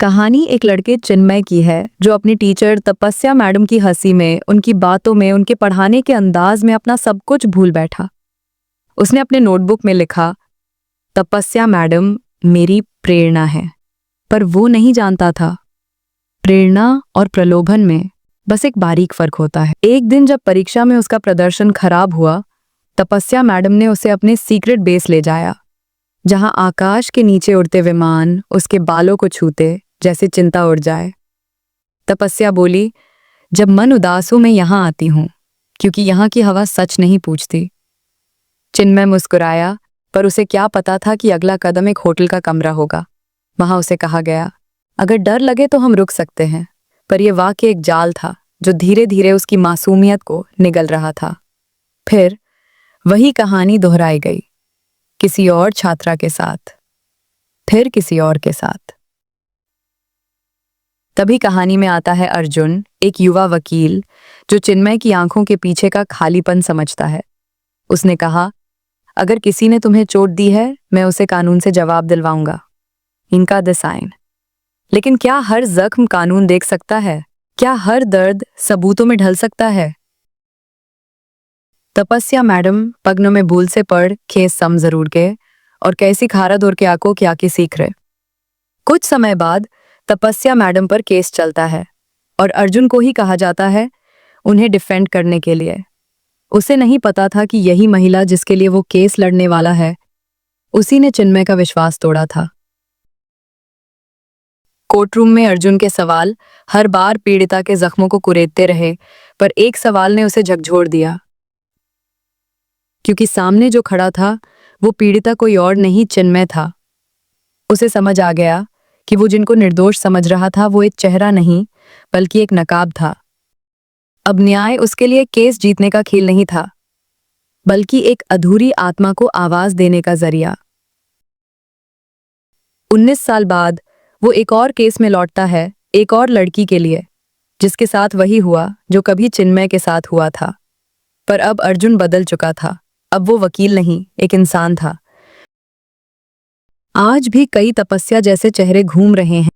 कहानी एक लड़के चिन्मय की है जो अपनी टीचर तपस्या मैडम की हंसी में, उनकी बातों में, उनके पढ़ाने के अंदाज में अपना सब कुछ भूल बैठा। उसने अपने नोटबुक में लिखा, तपस्या मैडम मेरी प्रेरणा है। पर वो नहीं जानता था, प्रेरणा और प्रलोभन में बस एक बारीक फर्क होता है। एक दिन जब परीक्षा में उसका प्रदर्शन खराब हुआ, तपस्या मैडम ने उसे अपने सीक्रेट बेस ले जाया, जहां आकाश के नीचे उड़ते विमान उसके बालों को छूते जैसे चिंता उड़ जाए। तपस्या बोली, जब मन उदास हो मैं यहां आती हूं, क्योंकि यहां की हवा सच नहीं पूछती। चिन्मय मुस्कुराया, पर उसे क्या पता था कि अगला कदम एक होटल का कमरा होगा। वहां उसे कहा गया, अगर डर लगे तो हम रुक सकते हैं। पर यह वाकई एक जाल था जो धीरे धीरे उसकी मासूमियत को निगल रहा था। फिर वही कहानी दोहराई गई, किसी और छात्रा के साथ, फिर किसी और के साथ। तभी कहानी में आता है अर्जुन, एक युवा वकील जो चिन्मय की आंखों के पीछे का खालीपन समझता है। उसने कहा, अगर किसी ने तुम्हें चोट दी है, मैं उसे कानून से जवाब दिलवाऊंगा। इनका द साइन। लेकिन क्या हर जख्म कानून देख सकता है? क्या हर दर्द सबूतों में ढल सकता है? तपस्या मैडम पगनों में भूल से पढ़ केस सम जरूर के, और कैसी खारा दूर के आको क्या की सीख रहे। कुछ समय बाद तपस्या मैडम पर केस चलता है और अर्जुन को ही कहा जाता है उन्हें डिफेंड करने के लिए। उसे नहीं पता था कि यही महिला जिसके लिए वो केस लड़ने वाला है, उसी ने चिन्मय का विश्वास तोड़ा था। कोर्टरूम में अर्जुन के सवाल हर बार पीड़िता के जख्मों को कुरेदते रहे, पर एक सवाल ने उसे झकझोर दिया, क्योंकि सामने जो खड़ा था वो पीड़िता कोई और नहीं, चिन्मय था। उसे समझ आ गया कि वो जिनको निर्दोष समझ रहा था वो एक चेहरा नहीं, बल्कि एक नकाब था। अब न्याय उसके लिए केस जीतने का खेल नहीं था, बल्कि एक अधूरी आत्मा को आवाज देने का जरिया। 19 साल बाद वो एक और केस में लौटता है, एक और लड़की के लिए, जिसके साथ वही हुआ जो कभी चिन्मय के साथ हुआ था। पर अब अर्जुन बदल चुका था। अब वो वकील नहीं, एक इंसान था। आज भी कई तपस्या जैसे चेहरे घूम रहे हैं।